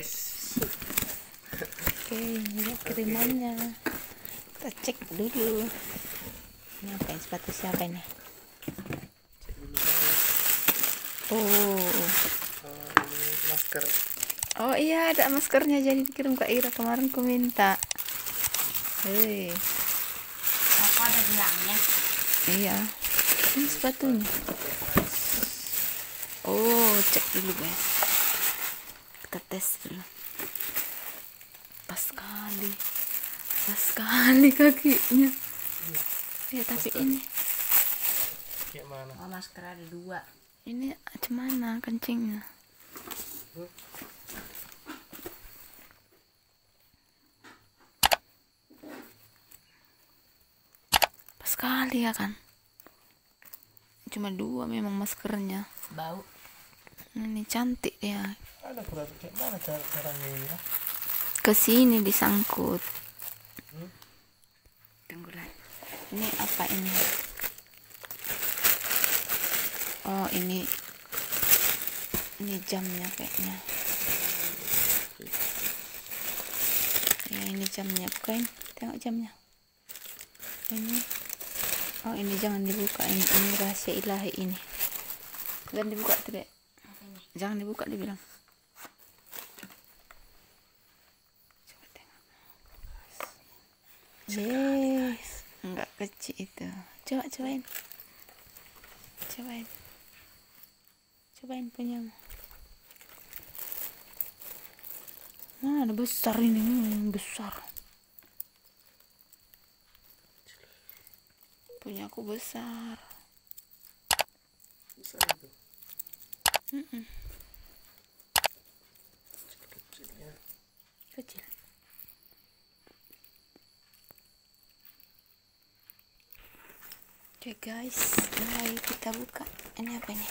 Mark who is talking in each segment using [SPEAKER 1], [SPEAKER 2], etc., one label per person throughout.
[SPEAKER 1] guys.
[SPEAKER 2] Oke, ini kirimannya. Kita cek dulu. Ini apa ya, sepatu siapa ini?
[SPEAKER 1] Cek dulu guys.
[SPEAKER 2] Oh.
[SPEAKER 1] Ini masker.
[SPEAKER 2] Oh iya, ada maskernya jadi dikirim Kak Ira, kemarin ku minta. Hei.
[SPEAKER 3] Apa ada gelangnya?
[SPEAKER 2] Iya. Ini sepatunya. Oh, cek dulu guys. Kita tes dulu. Pas sekali kakinya. Ya tapi ini
[SPEAKER 1] Kayak mana?
[SPEAKER 3] Oh, masker ada 2.
[SPEAKER 2] ini gimana kencingnya? Pas sekali ya kan? Cuma 2 memang maskernya.
[SPEAKER 3] Bau.
[SPEAKER 2] Ini cantik ya.
[SPEAKER 1] Ada kurang kayak mana caranya ini ya?
[SPEAKER 2] Kesini disangkut. Tunggulah. Ini apa ini? Oh ini jamnya kayaknya. Ya ini jamnya, bukain. Tengok jamnya. Ini. Oh ini jangan dibuka, ini rahasia ilahi ini. Jangan dibuka tuh dek. Jangan dibuka dibilang. Coba tengok. Yes. Enggak kecil itu. Cobain. Cobain punya. Nah, ada besar ini, besar. Punya aku besar.
[SPEAKER 1] Besar itu. Kecilnya.
[SPEAKER 2] Kecil. Oke guys, mulai kita buka. Ini apa ini?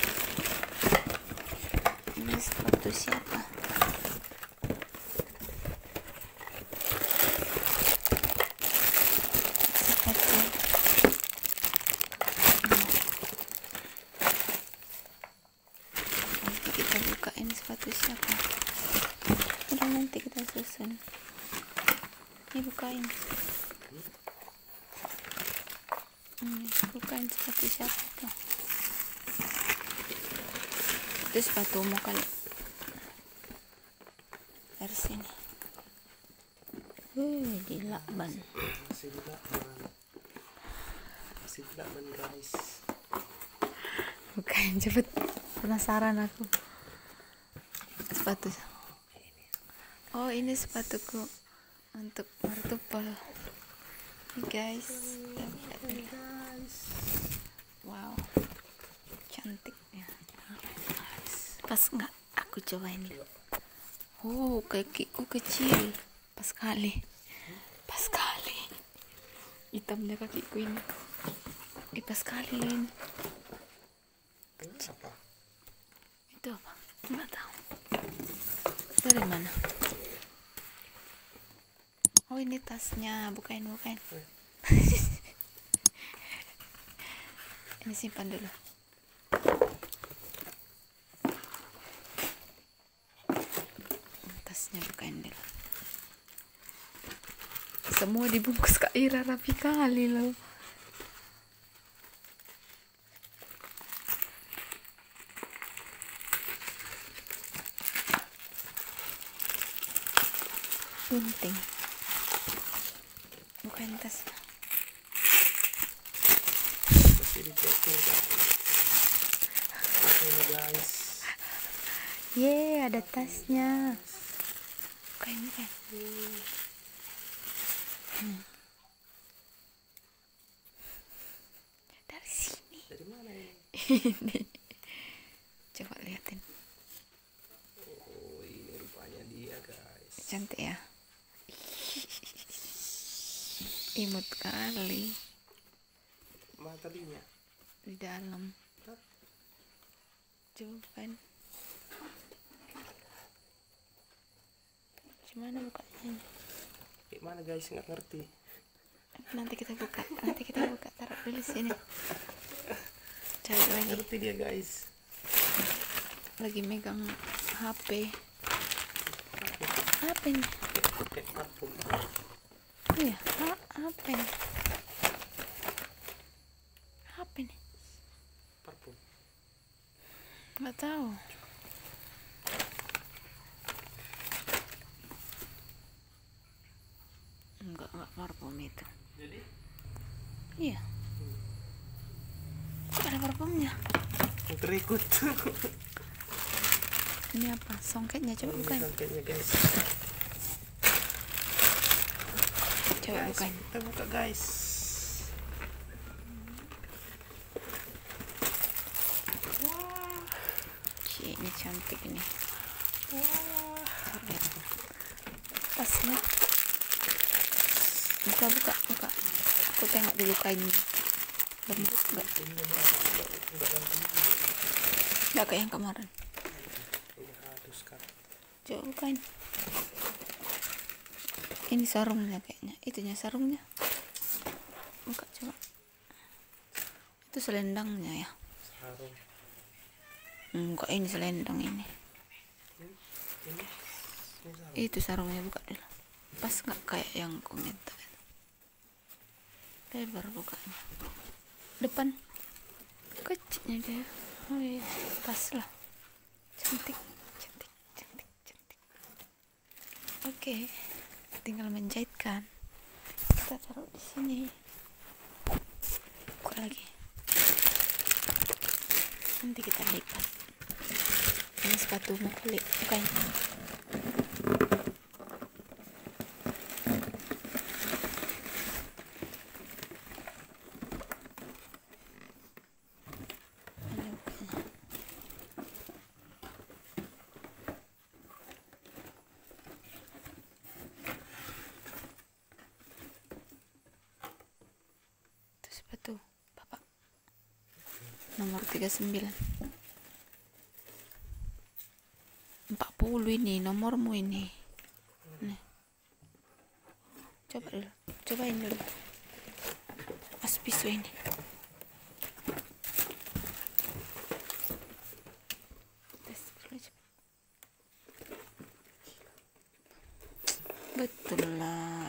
[SPEAKER 2] Ini sepatu siapa? Sepatu. Nanti kita bukain sepatu siapa? Udah nanti kita susun. Ini bukain. Bukain sepatu siapa tuh? Itu sepatumu kali. Dari sini. Dilakban.
[SPEAKER 1] Masih dilakban guys.
[SPEAKER 2] Bukain cepet. Penasaran aku. Sepatu. Oh ini sepatuku untuk martupol. Guys, wow, cantiknya. Pas nggak? Aku coba ini. Oh, kakiku kecil. Pas sekali. Hitamnya kakiku ini. Pas sekali ini.
[SPEAKER 1] Apa?
[SPEAKER 2] Itu apa? Nggak tahu. Dari mana? Oh ini tasnya, bukain. Ini simpan dulu. Tasnya bukain dulu. Semua dibungkus Kak Ira rapi kali loh. Gunting. Bukain tasnya.
[SPEAKER 1] Masih dicekin guys.
[SPEAKER 2] Yeay, ada tasnya. Bukain. Dari sini.
[SPEAKER 1] Dari mana ini?
[SPEAKER 2] Ini. Coba liatin.
[SPEAKER 1] Oh, ini rupanya dia guys.
[SPEAKER 2] Cantik ya. Imut kali.
[SPEAKER 1] Mana tadinya?
[SPEAKER 2] Di dalam. Coba kan. Gimana bukanya?
[SPEAKER 1] Kayak mana guys, nggak ngerti.
[SPEAKER 2] Nanti kita buka. Taruh dulu sini. Cari lagi.
[SPEAKER 1] Ngerti dia guys.
[SPEAKER 2] Lagi megang HP. Apa ini?
[SPEAKER 1] Kayak parfum.
[SPEAKER 2] Iya, apa ini? Apa ini?
[SPEAKER 1] Parfum.
[SPEAKER 2] Nggak tahu. Enggak parfum itu.
[SPEAKER 1] Jadi
[SPEAKER 2] Iya. Kok ada parfumnya?
[SPEAKER 1] terikut.
[SPEAKER 2] Ini apa? Songketnya coba bukain.
[SPEAKER 1] Songketnya guys.
[SPEAKER 2] Coba
[SPEAKER 1] Guys,
[SPEAKER 2] bukain.
[SPEAKER 1] kita buka guys.
[SPEAKER 2] Cih, ini cantik ini.
[SPEAKER 1] Wah.
[SPEAKER 2] Pas ya. Buka. Aku tengok dulu kainnya. Lembut nggak?
[SPEAKER 1] Ini nomor enggak yang kemarin.
[SPEAKER 2] Nggak kayak yang kemarin.
[SPEAKER 1] Ini halus kan.
[SPEAKER 2] Coba bukain. Ini sarungnya kayaknya. Itunya sarungnya. Buka coba. Itu selendangnya ya.
[SPEAKER 1] Sarung.
[SPEAKER 2] Enggak, ini selendang ini.
[SPEAKER 1] Ini sarung.
[SPEAKER 2] Itu sarungnya, buka dulu. Pas nggak kayak yang komentar. Lebar bukanya. Depan. Kecilnya dia. Oh iya, pas lah. Cantik. Oke. Tinggal menjahitkan. Kita taruh di sini. Buka lagi. Nanti kita lipat. Ini sepatumu kali, bukan? Sepatu Bapak nomor 39 40 ini nomormu ini. Nih. Cobain dulu aspisu ini. Tes dulu, coba. Betul lah,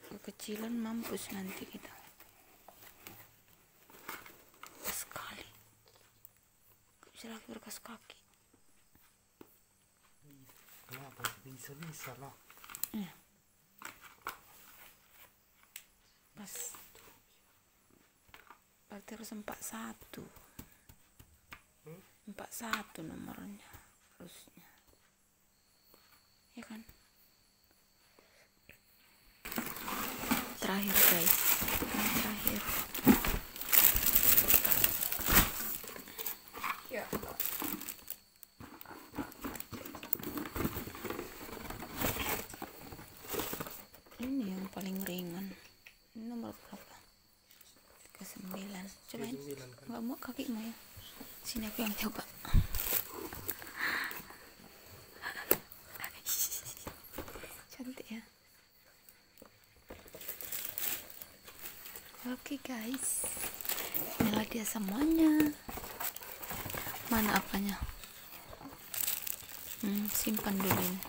[SPEAKER 2] kekecilan mampus nanti kita. Sekali gak bisa lagi berkas kaki.
[SPEAKER 1] Kenapa? Bisa lah.
[SPEAKER 2] Ya. Pas berarti harus 41 nomornya harusnya, ya kan? Terakhir guys, yang terakhir.
[SPEAKER 3] Ya.
[SPEAKER 2] Ini yang paling ringan. Ini nomor berapa? 39. Cobain.
[SPEAKER 1] 39 kan.
[SPEAKER 2] Nggak mau kakimu ya. Sini aku yang coba. Cantik ya. Oke guys. Inilah dia semuanya. Mana apanya? Simpan dulu ini.